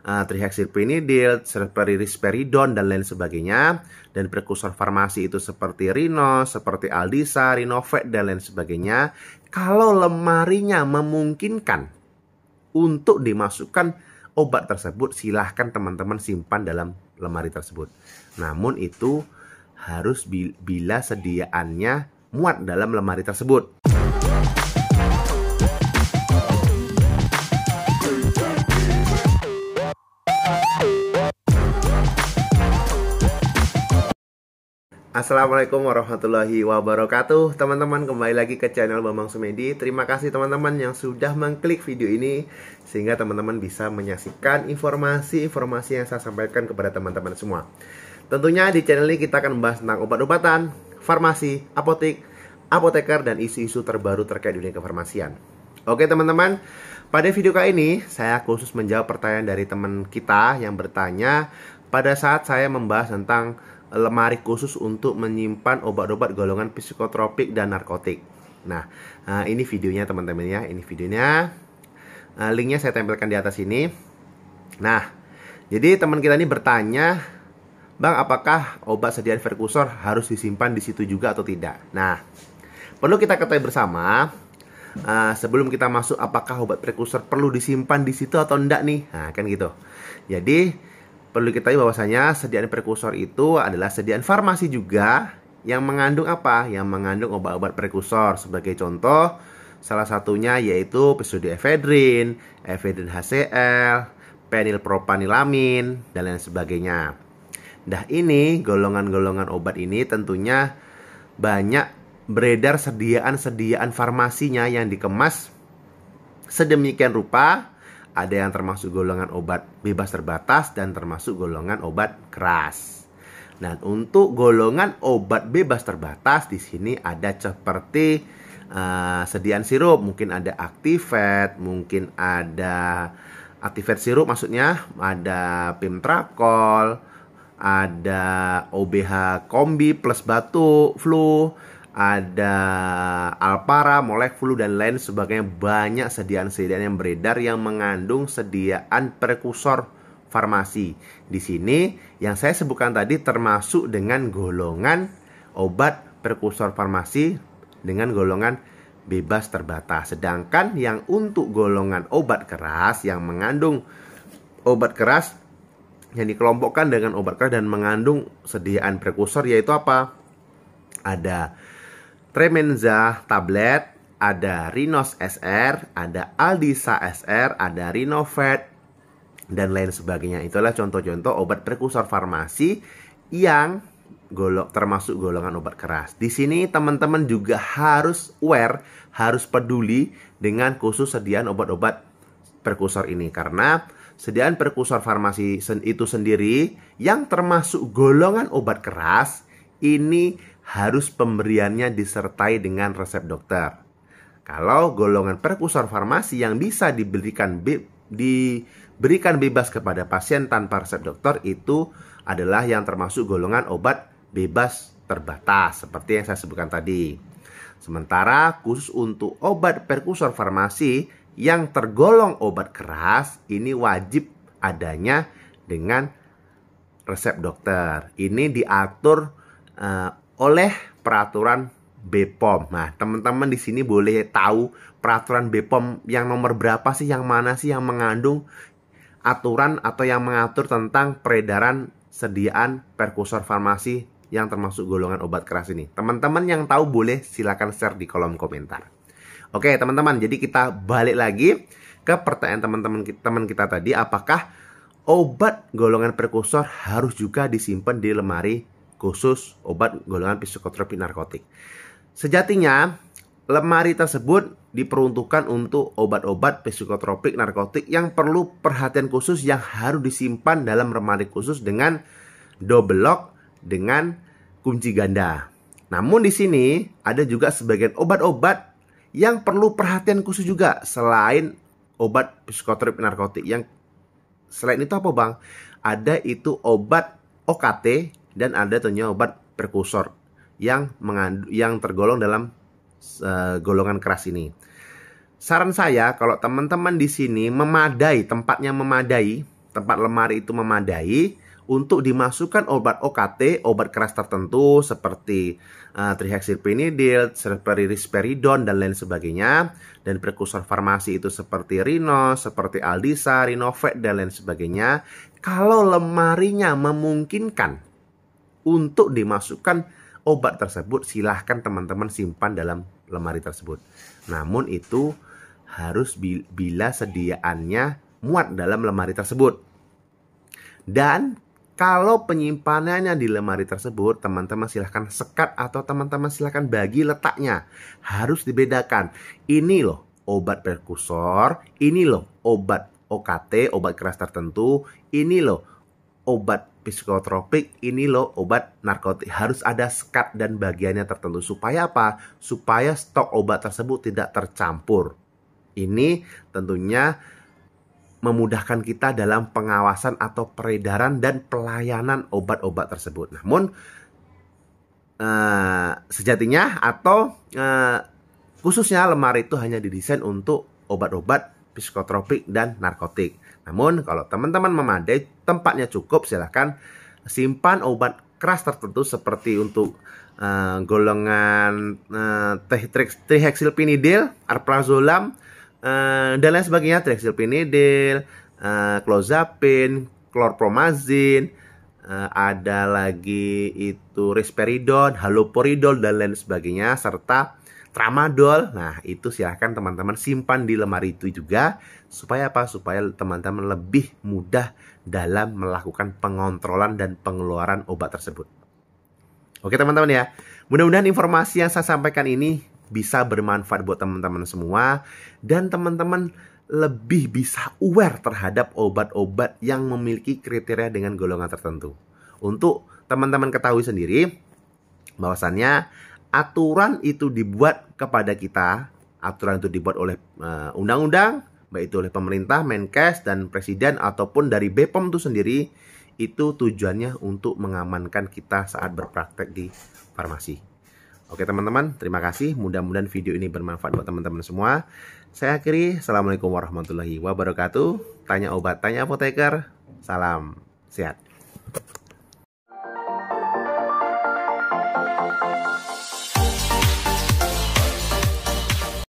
trihexyphenidyl, seperti risperidon dan lain sebagainya. Dan prekursor farmasi itu seperti Rinos, seperti Aldisa, Rinovet dan lain sebagainya. Kalau lemarinya memungkinkan untuk dimasukkan obat tersebut, silahkan teman-teman simpan dalam lemari tersebut. Namun itu harus bila sediaannya muat dalam lemari tersebut. Assalamualaikum warahmatullahi wabarakatuh. Teman-teman, kembali lagi ke channel Bambang Sumedi. Terima kasih teman-teman yang sudah mengklik video ini, sehingga teman-teman bisa menyaksikan informasi-informasi yang saya sampaikan kepada teman-teman semua. Tentunya di channel ini kita akan membahas tentang obat-obatan, farmasi, apotek, apoteker, dan isu-isu terbaru terkait dunia kefarmasian. Oke teman-teman, pada video kali ini saya khusus menjawab pertanyaan dari teman kita yang bertanya pada saat saya membahas tentang lemari khusus untuk menyimpan obat-obat golongan psikotropik dan narkotik. Nah, ini videonya teman-teman ya. Ini videonya. Linknya saya tempelkan di atas ini. Nah, jadi teman kita ini bertanya, Bang, apakah obat sediaan prekursor harus disimpan di situ juga atau tidak? Nah, perlu kita ketahui bersama, sebelum kita masuk apakah obat prekursor perlu disimpan di situ atau enggak nih. Nah, kan gitu. Jadi perlu diketahui bahwasanya sediaan prekursor itu adalah sediaan farmasi juga yang mengandung apa? Yang mengandung obat-obat prekursor. Sebagai contoh, salah satunya yaitu pseudoephedrine, ephedrine HCl, penilpropanilamin, dan lain sebagainya. Nah, ini golongan-golongan obat ini tentunya banyak beredar sediaan-sediaan farmasinya yang dikemas sedemikian rupa. Ada yang termasuk golongan obat bebas terbatas dan termasuk golongan obat keras. Dan untuk golongan obat bebas terbatas di sini ada seperti sediaan sirup, mungkin ada Activate, mungkin ada Activate sirup maksudnya, ada Pimtrakol, ada OBH kombi plus batuk, flu, ada Alpara, Molek Flu, dan lain sebagainya. Banyak sediaan-sediaan yang beredar yang mengandung sediaan prekursor farmasi. Di sini yang saya sebutkan tadi termasuk dengan golongan obat prekursor farmasi dengan golongan bebas terbatas. Sedangkan yang untuk golongan obat keras yang mengandung obat keras yang dikelompokkan dengan obat keras dan mengandung sediaan prekursor yaitu apa? Ada Tremenza tablet, ada Rinos SR, ada Aldisa SR, ada Rinovet, dan lain sebagainya. Itulah contoh-contoh obat prekursor farmasi yang termasuk golongan obat keras. Di sini teman-teman juga harus aware, harus peduli dengan khusus sediaan obat-obat prekursor ini. Karena sediaan prekursor farmasi itu sendiri yang termasuk golongan obat keras ini harus pemberiannya disertai dengan resep dokter. Kalau golongan prekursor farmasi yang bisa diberikan bebas kepada pasien tanpa resep dokter itu adalah yang termasuk golongan obat bebas terbatas seperti yang saya sebutkan tadi. Sementara khusus untuk obat prekursor farmasi yang tergolong obat keras ini wajib adanya dengan resep dokter. Ini diatur oleh peraturan BPOM. Nah, teman-teman di sini boleh tahu peraturan BPOM yang nomor berapa sih, yang mana sih yang mengandung aturan atau yang mengatur tentang peredaran sediaan prekursor farmasi yang termasuk golongan obat keras ini. Teman-teman yang tahu boleh silakan share di kolom komentar. Oke, teman-teman, jadi kita balik lagi ke pertanyaan teman kita tadi, apakah obat golongan prekursor harus juga disimpan di lemari khusus obat golongan psikotropik narkotik? Sejatinya lemari tersebut diperuntukkan untuk obat-obat psikotropik narkotik yang perlu perhatian khusus, yang harus disimpan dalam lemari khusus dengan double lock dengan kunci ganda. Namun di sini ada juga sebagian obat-obat yang perlu perhatian khusus juga selain obat psikotropik narkotik. Yang selain itu apa, Bang? Ada itu obat OKT dan ada tentunya obat prekursor yang tergolong dalam golongan keras ini. saran saya kalau teman-teman di sini memadai, tempatnya memadai, tempat lemari itu memadai untuk dimasukkan obat OKT, obat keras tertentu seperti trihexylphenidil, seperti risperidon dan lain sebagainya, dan prekursor farmasi itu seperti Rino, seperti Aldisa, Rinovet dan lain sebagainya. Kalau lemarinya memungkinkan untuk dimasukkan obat tersebut, silahkan teman-teman simpan dalam lemari tersebut. Namun itu harus bila sediaannya muat dalam lemari tersebut. Dan kalau penyimpanannya di lemari tersebut, teman-teman silahkan sekat atau teman-teman silahkan bagi letaknya. Harus dibedakan. Ini loh obat prekursor, ini loh obat OKT, obat keras tertentu, ini loh obat psikotropik, ini loh obat narkotik. Harus ada sekat dan bagiannya tertentu. Supaya apa? Supaya stok obat tersebut tidak tercampur. Ini tentunya memudahkan kita dalam pengawasan atau peredaran dan pelayanan obat-obat tersebut. Namun sejatinya atau khususnya lemari itu hanya didesain untuk obat-obat psikotropik dan narkotik. Namun kalau teman-teman memadai, tempatnya cukup, silahkan simpan obat keras tertentu seperti untuk golongan trihexylphenidil, arprazolam, dan lain sebagainya, trihexylphenidil, clozapine, chlorpromazine, ada lagi itu risperidon, haloperidol dan lain sebagainya, serta tramadol. Nah, itu silahkan teman-teman simpan di lemari itu juga. Supaya apa? Supaya teman-teman lebih mudah dalam melakukan pengontrolan dan pengeluaran obat tersebut. Oke teman-teman ya, mudah-mudahan informasi yang saya sampaikan ini bisa bermanfaat buat teman-teman semua, dan teman-teman lebih bisa aware terhadap obat-obat yang memiliki kriteria dengan golongan tertentu. Untuk teman-teman ketahui sendiri bahwasannya aturan itu dibuat kepada kita, aturan itu dibuat oleh undang-undang, baik itu oleh pemerintah, Menkes, dan Presiden, ataupun dari BPOM itu sendiri. Itu tujuannya untuk mengamankan kita saat berpraktek di farmasi. Oke teman-teman, terima kasih. Mudah-mudahan video ini bermanfaat buat teman-teman semua. Saya akhiri. Assalamualaikum warahmatullahi wabarakatuh. Tanya obat, tanya apoteker. Salam sehat.